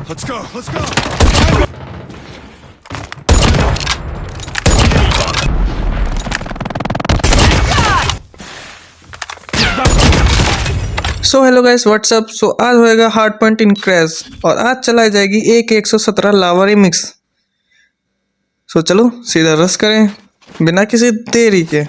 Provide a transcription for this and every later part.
Let's go. Let's go. So hello guys what's up. So आज होएगा hard point in crash और आज चलाई जाएगी AK-117 लावा रिमिक्स। सो चलो सीधा रस करें बिना किसी देरी के।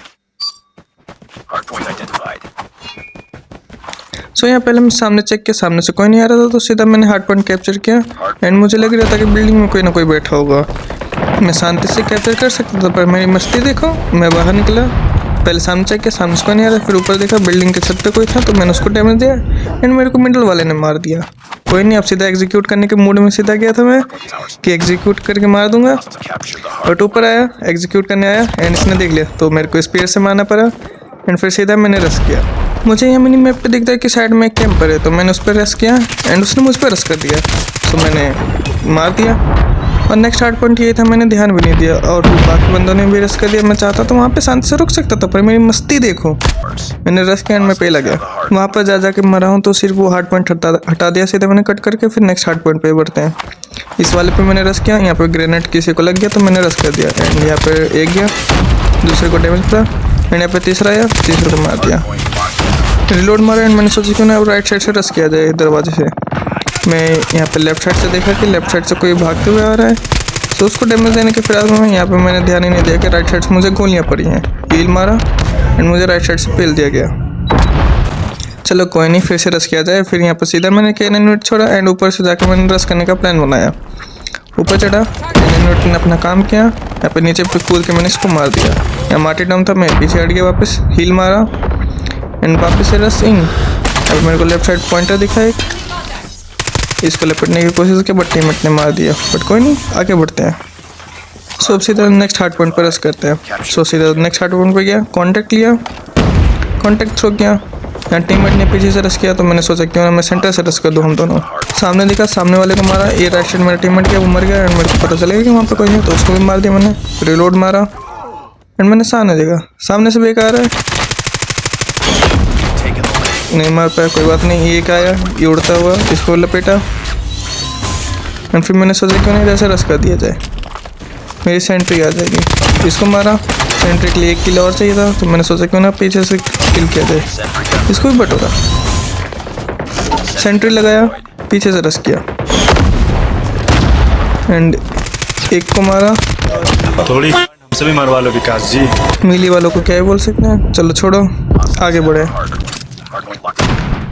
सो यहाँ पहले मैं सामने चेक किया, सामने से कोई नहीं आ रहा था तो सीधा मैंने हार्ड पॉइंट कैप्चर किया एंड मुझे लग रहा था कि बिल्डिंग में कोई ना कोई बैठा होगा, मैं शांति से कैप्चर कर सकता था। पर मेरी मस्ती देखो, मैं बाहर निकला, पहले सामने चेक किया, सामने से कोई नहीं आ रहा, फिर ऊपर देखा बिल्डिंग के छत पे कोई था तो मैंने उसको डैमेज दिया एंड मेरे को मिडल वाले ने मार दिया। कोई नहीं, अब सीधा एग्जीक्यूट करने के मूड में सीधा गया था मैं कि एग्जीक्यूट करके मार दूंगा, बट ऊपर आया एग्जीक्यूट करने आया एंड इसने देख लिया तो मेरे को स्पीड से मारना पड़ा एंड फिर सीधा मैंने रश किया। मुझे यहाँ मिनी मैप पे दिखता है कि साइड में एक कैंपर है तो मैंने उस पर रश किया एंड उसने मुझ पर रश कर दिया तो मैंने मार दिया। और नेक्स्ट हार्ड पॉइंट ये था, मैंने ध्यान भी नहीं दिया और बाकी बंदों ने भी रश कर दिया। मैं चाहता तो वहाँ पे शांति से रुक सकता था पर मेरी मस्ती देखो, मैंने रश किया एंड मैं पे लगा। वहाँ पर जा के मरा हूँ तो सिर्फ वो हार्ड पॉइंट हटा दिया सीधा मैंने कट करके। फिर नेक्स्ट हार्ड पॉइंट पे बढ़ते हैं। इस वाले पे मैंने रश किया, यहाँ पे ग्रेनेड किसी को लग गया तो मैंने रश कर दिया एंड यहाँ पे एक गया, दूसरे को डैमेज पड़ा एंड यहाँ पे तीसरा आया, तीसरे को मार दिया। रिलोड मारा एंड मैंने सोचा क्यों ना राइट साइड से रश किया जाए दरवाजे से। मैं यहाँ पे लेफ्ट साइड से देखा कि लेफ्ट साइड से कोई भागते हुए आ रहा है तो उसको डैमेज देने के फिर में यहाँ पे मैंने ध्यान ही नहीं दिया कि राइट साइड से मुझे गोलियाँ पड़ी हैं। हील मारा एंड मुझे राइट साइड से पेल दिया गया। चलो कोई नहीं, फिर से रश किया जाए। फिर यहाँ पर सीधा मैंने K9 यूनिट छोड़ा एंड ऊपर से जाकर मैंने रश करने का प्लान बनाया। ऊपर चढ़ा, K9 यूनिट ने अपना काम किया, यहाँ पे नीचे पे कूद के मैंने इसको मार दिया। यहाँ मार्टी डाउन था, मैं पीछे हट गया वापस, हील मारा एंड वापस से रश इन। अब मेरे को लेफ्ट साइड पॉइंटर दिखा एक, इसको लपटने की कोशिश की बट टीममेट ने मार दिया, बट कोई नहीं आगे बढ़ते हैं। सो अब सीधा नेक्स्ट हार्ड पॉइंट पर रश करते हैं। सो सीधा नेक्स्ट हार्ड पॉइंट पे गया, कॉन्टैक्ट लिया, कॉन्टैक्ट थ्रो किया। यहाँ टीममेट ने पीछे से रश किया तो मैंने सोचा क्यों ना मैं सेंटर से रश कर दूँ हम दोनों। सामने दिखा, सामने वाले को मारा, ये राइट साइड मेरा टीममेट किया, वो मर गया एंड मेरे को पता चलेगा कि वहाँ पर कोई नहीं तो उसको भी मार दिया मैंने। रिलोड मारा एंड मैंने सामने देखा, सामने से बेकार है, नहीं मार पाया, कोई बात नहीं। एक आया, ये उड़ता हुआ, इसको लपेटा एंड फिर मैंने सोचा क्यों नहीं जैसे रश कर दिया जाए, मेरी सेंट्री आ जाएगी। इसको मारा, सेंट्री के लिए एक किल और चाहिए था तो मैंने सोचा क्यों ना पीछे से किल किया जाए, इसको भी बटोरा, सेंट्री लगाया, पीछे से रश किया एंड एक को मारा। थोड़ी हमसे भी मरवा लो विकास जी। मिली वालों को क्या ही बोल सकते हैं, चलो छोड़ो आगे बढ़े।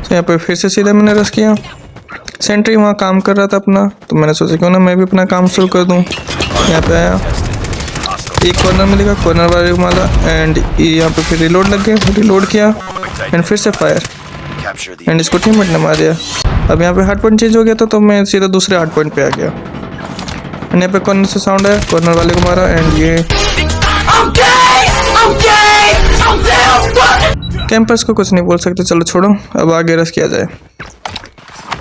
यहाँ पे फिर से सीधा मैंने रश किया, सेंट्री वहाँ काम कर रहा था अपना तो मैंने सोचा क्यों ना मैं भी अपना काम शुरू कर दूँ। यहाँ पे आया, एक कॉर्नर में दिखा, कॉर्नर वाले को मारा एंड यहाँ पे फिर रिलोड लग गया, रिलोड किया एंड फिर से फायर एंड इसको टीममेट ने मार दिया। अब यहाँ पे हार्ड पॉइंट चेंज हो गया था तो मैं सीधा दूसरे हार्ड पॉइंट पे आ गया एंड यहाँ पे कॉर्नर से साउंड आया, कॉर्नर वाले को मारा एंड ये कैंपर्स को कुछ नहीं बोल सकते, चलो छोड़ो अब आगे रश किया जाए।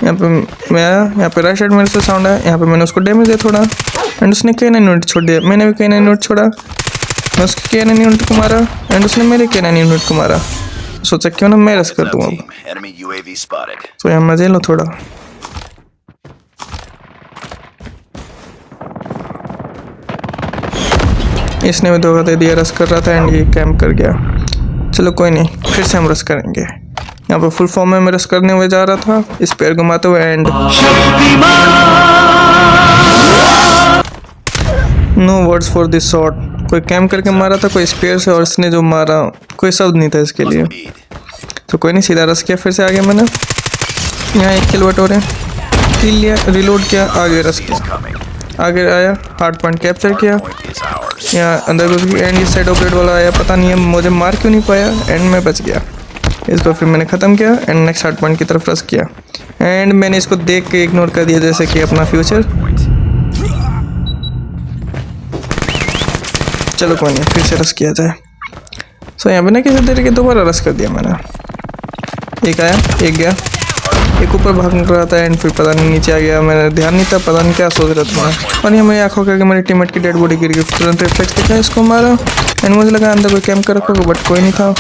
यहाँ पे मैं आया, यहाँ पे राइट साइड मेरे से साउंड आया, यहाँ पे मैंने उसको डैमेज दिया थोड़ा एंड उसने K9 यूनिट छोड़ दिया, मैंने भी K9 यूनिट छोड़ा, मैं उसके K9 यूनिट को मारा एंड उसने मेरे K9 यूनिट को मारा। सोचा क्यों ना मैं रश कर दूँ अब, तो यहाँ मजे लो थोड़ा। इसने भी धोखा दे दिया, रश कर रहा था एंड ये कैंप कर गया। चलो कोई नहीं, फिर से हम रश करेंगे। यहाँ पे फुल फॉर्म में मैं रश करने हुए जा रहा था, स्पेयर घुमाते हुए and no words for this shot. कोई कैंप करके मारा था, कोई स्पेयर से, और इसने जो मारा कोई शब्द नहीं था इसके लिए। तो कोई नहीं, सीधा रश किया, फिर से आगे मैंने यहाँ एक किल बटोरे, किल लिया, रिलोड किया, आगे रश किया, आगे आया, हार्ड पॉइंट कैप्चर किया, यहाँ अंदर घुस गया एंड इस साइड ऑपरेट वाला आया, पता नहीं है मुझे मार क्यों नहीं पाया एंड मैं बच गया। इसको फिर मैंने ख़त्म किया एंड नेक्स्ट हार्ड पॉइंट की तरफ रश किया एंड मैंने इसको देख के इग्नोर कर दिया जैसे कि अपना फ्यूचर। चलो कोई नहीं, फिर से रश किया जाए। सो यहाँ पे ना किसी देर के दोबारा रश कर दिया मैंने, एक आया, एक गया, एक ऊपर भाग रहा था एंड फिर पता नहीं नीचे आ गया, मैंने ध्यान नहीं था, पता नहीं क्या सोच रहा था मैं। और यहाँ मेरी आंखों का मेरी टीममेट की डेड बॉडी गिर गई, तुरंत रिफ्लेक्स देखा, इसको मारा एंड मुझे लगा अंदर कोई कैंप कर रखा बट कोई नहीं था।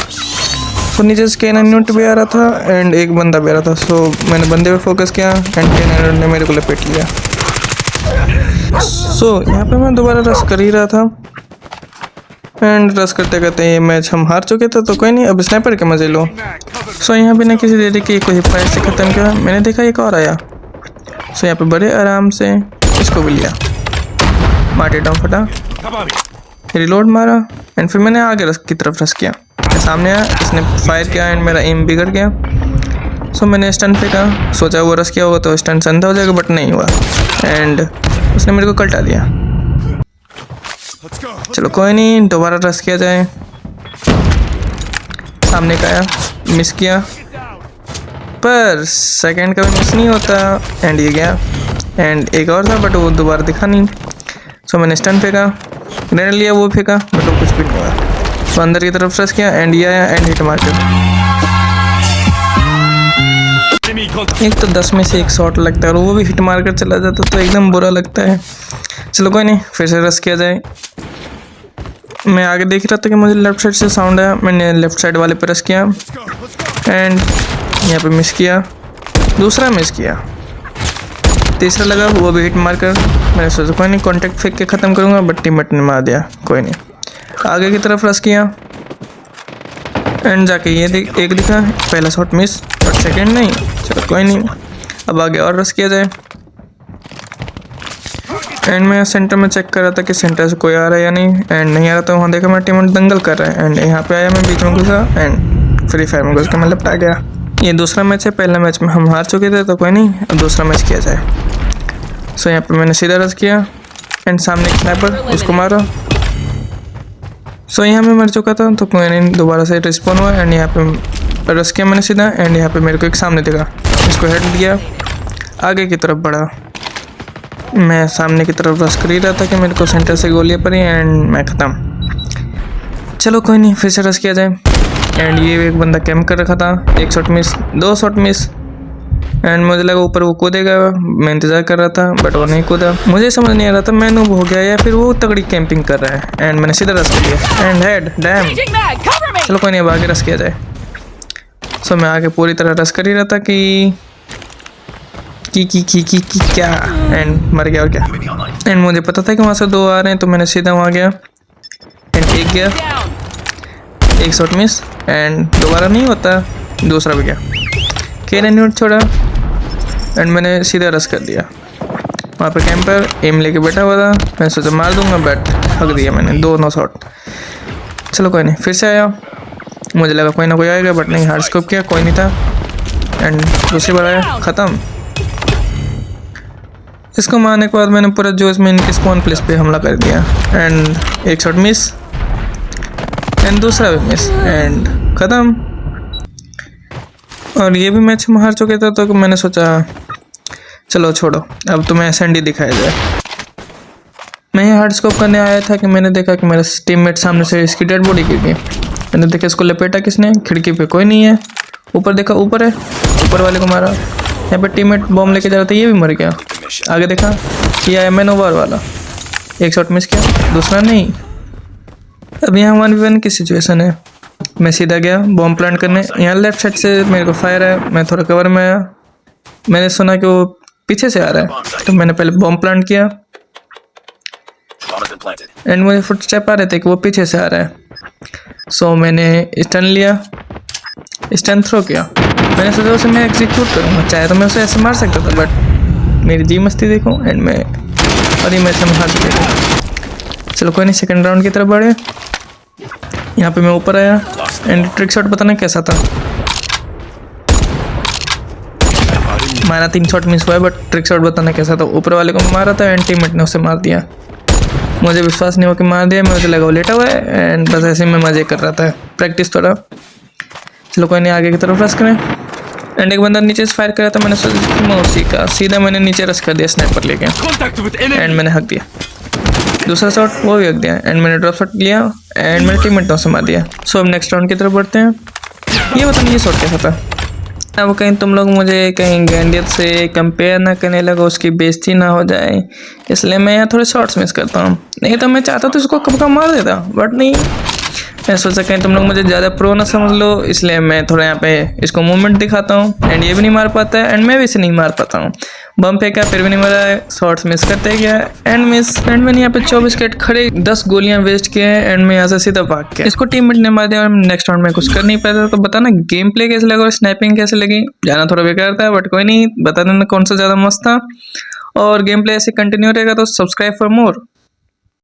सो नीचे से K9 यूनिट भी आ रहा था एंड एक बंदा भी आ रहा था, सो मैंने बंदे पे फोकस किया एंड K9 यूनिट ने मेरे को लपेट लिया। सो यहाँ पे मैं दोबारा रश कर ही रहा था एंड रश करते करते ये मैच हम हार चुके थे, तो कोई नहीं, अब स्नाइपर के मजे लो। सो यहाँ बिना किसी देरी के कोई फायर से ख़त्म किया। मैंने देखा एक और आया, सो यहाँ पे बड़े आराम से इसको भी लिया, मार्टे डाउन फटा, रिलोड मारा एंड फिर मैंने आगे की तरफ रश किया। सामने आया, इसने फायर किया एंड मेरा एम बिगड़ गया। सो मैंने स्टन फेंका, सोचा वो रश किया होगा तो स्टन संधा हो जाएगा, बट नहीं हुआ एंड उसने मेरे को कल्टा दिया। चलो कोई नहीं, दोबारा रश किया जाए। सामने का आया, मिस किया, पर सेकंड का भी मिस नहीं होता एंड ये गया एंड एक और था बट वो दोबारा दिखा नहीं। सो मैंने स्टन फेंका, ग्रेनेड लिया, वो फेंका, बट वो कुछ भी नहीं हुआ। तो अंदर की तरफ रश किया एंड ये आया एंड हिट मार कर। एक तो 10 में से 1 शॉट लगता है और वो भी हिट मार कर चला जाता तो एकदम बुरा लगता है। चलो कोई नहीं, फिर से रश किया जाए। मैं आगे देख रहा था कि मुझे लेफ्ट साइड से साउंड आया, मैंने लेफ्ट साइड वाले पे रश किया एंड यहाँ पे मिस किया, दूसरा मिस किया, तीसरा लगा, वो भी हिट मार कर। मैंने सोचा कोई नहीं, कॉन्टेक्ट फेंक के ख़त्म करूँगा, बट टीममेट ने मार दिया। कोई नहीं, आगे की तरफ रश किया एंड जाके ये एक दिखा, पहला शॉट मिस बट सेकंड नहीं। चलो कोई नहीं, अब आगे और रश किया जाए। एंड मैं सेंटर में चेक कर रहा था कि सेंटर से कोई आ रहा है या नहीं, एंड नहीं आ रहा था। वहाँ देखा मेरा टीममेट दंगल कर रहा है एंड यहाँ पे आया, मैं बीच में घुसा एंड फ्री फायर में घुस के मैं लपटा गया। ये दूसरा मैच है, पहला मैच में हम हार चुके थे, तो कोई नहीं, अब दूसरा मैच किया जाए। सो यहाँ पे मैंने सीधा रश किया एंड सामने एक स्नाइपर, उसको मारा। सो यहाँ मैं मर चुका था, तो कोई नहीं, दोबारा से रिस्पॉन हुआ एंड यहाँ पे रश किया मैंने सीधा एंड यहाँ पे मेरे को एक सामने दिखा, इसको हेड दिया, आगे की तरफ बढ़ा। मैं सामने की तरफ रश कर ही रहा था कि मेरे को सेंटर से गोलियाँ पड़ी एंड मैं ख़त्म। चलो कोई नहीं, फिर से रश किया जाए एंड ये एक बंदा कैंप कर रखा था, 1 shot miss, 2 shot miss and मुझे लगा ऊपर वो कूदेगा। मैं इंतज़ार कर रहा था बट वो नहीं कूदा। मुझे समझ नहीं आ रहा था मैं नूब हो गया या फिर वो तगड़ी कैंपिंग कर रहा है एंड मैंने सीधा रश कर लिया एंड हेड डैम। चलो कोई नहीं, अब आगे रश किया जाए। सो मैं आगे पूरी तरह रश कर ही रहा था कि क्या एंड मर गया और क्या। एंड मुझे पता था कि वहाँ से 2 आ रहे हैं, तो मैंने सीधा वहाँ गया एंड एक गया, 1 शॉट मिस एंड दोबारा नहीं होता, दूसरा भी गया। केन न्यूट छोड़ा एंड मैंने सीधा रश कर दिया। वहाँ पे कैंपर एम लेके बैठा हुआ था, मैं सोचा मार दूंगा बट हक दिया मैंने, 2 शॉट। चलो कोई नहीं, फिर से आया, मुझे लगा कोई ना कोई आएगा बट नहीं, हार्ड स्कोप किया, कोई नहीं था एंड दूसरी बार आया, ख़त्म। इसको मारने के बाद मैंने पूरा जोश में इनके स्पॉन प्लेस पे हमला कर दिया एंड 1 शॉट मिस एंड दूसरा भी मिस एंड ख़त्म। और ये भी मैच हम हार चुके थे, तो मैंने सोचा चलो छोड़ो, अब तुम्हें एसएनडी दिखाया जाए। मैं ये हार्ड स्कोप करने आया था कि मैंने देखा कि मेरा टीममेट सामने से इसकी डेड बॉडी गिर गई। मैंने देखा इसको लपेटा किसने, खिड़की पे कोई नहीं है, ऊपर देखा ऊपर है, ऊपर वाले को मारा। यहाँ पे टीममेट बॉम्ब लेके जा रहा था, ये भी मर गया। आगे देखा ये आया मैनोवर वाला, 1 शॉट मिस किया, दूसरा नहीं। अब यहाँ 1v1 की सिचुएशन है। मैं सीधा गया बॉम्ब प्लांट करने, यहाँ लेफ्ट साइड से मेरे को फायर है, मैं थोड़ा कवर में आया, मैंने सुना कि वो पीछे से आ रहा है, तो मैंने पहले बॉम्ब प्लांट किया एंड मुझे फुटस्टेप आ रहे थे कि वो पीछे से आ रहा है। सो मैंने स्टन लिया, स्टन थ्रो किया, मैंने सोचा उसे मैं एग्जीक्यूट करूँगा, चाहे तो मैं उसे ऐसे मार सकता था बट मेरी जी मस्ती देखो एंड मैं और ये मैच हम हार चुके थे। चलो कोई नहीं, सेकंड राउंड की तरफ बढ़े। यहाँ पे मैं ऊपर आया एंड ट्रिक शॉट बताना कैसा था, मारा 3 शॉट मिस हुआ है बट ट्रिक शॉट बताना कैसा था। ऊपर वाले को मारा था एंड टीममेट ने उसे मार दिया, मुझे विश्वास नहीं हुआ कि मार दिया। मुझे लगा वो लेटा हुआ है एंड बस ऐसे में मजे कर रहा था, प्रैक्टिस थोड़ा। चलो कोई नहीं, आगे की तरफ रश करें एंड एक बंदा नीचे से फायर कर रहा था, मैंने सोचा उसी का सीधा मैंने नीचे रश कर दिया स्नाइपर लेके एंड मैंने हक दिया। दूसरा शॉट वो भी हक दिया एंड मैंने ड्रॉप शॉट लिया एंड मेरे टीममेट ने उसे मार दिया। सो अब नेक्स्ट राउंड की तरफ बढ़ते हैं। ये बताना ये शॉट कैसा था। अब कहीं तुम लोग मुझे कहीं गैंडियत से कंपेयर ना करने लगा, उसकी बेइज्जती ना हो जाए, इसलिए मैं यहाँ थोड़े शॉट्स मिस करता हूँ। नहीं तो मैं चाहता तो इसको कब का मार देता, बट नहीं, मैं सोचा कहीं तुम लोग मुझे ज़्यादा प्रो ना समझ लो, इसलिए मैं थोड़ा यहाँ पे इसको मूवमेंट दिखाता हूँ। एंड ये भी नहीं मार पाता है एंड मैं भी इसे नहीं मार पाता हूँ। बम फेंका फिर भी नहीं मरा है, शॉट्स मिस करते गया एंड मिस। एंड मैंने यहाँ पे 24 कैट खड़े 10 गोलियां वेस्ट किए हैं एंड मैं यहाँ से सीधा भाग गया। इसको टीममेट ने मार दिया और नेक्स्ट राउंड में कुछ कर नहीं पाया। तो बताना गेम प्ले कैसे लगा और स्नैपिंग कैसे लगी। जाना थोड़ा बेकार था बट कोई नहीं, बता देना कौन सा ज़्यादा मस्त था। और गेम प्ले ऐसे कंटिन्यू रहेगा तो सब्सक्राइब फॉर मोर।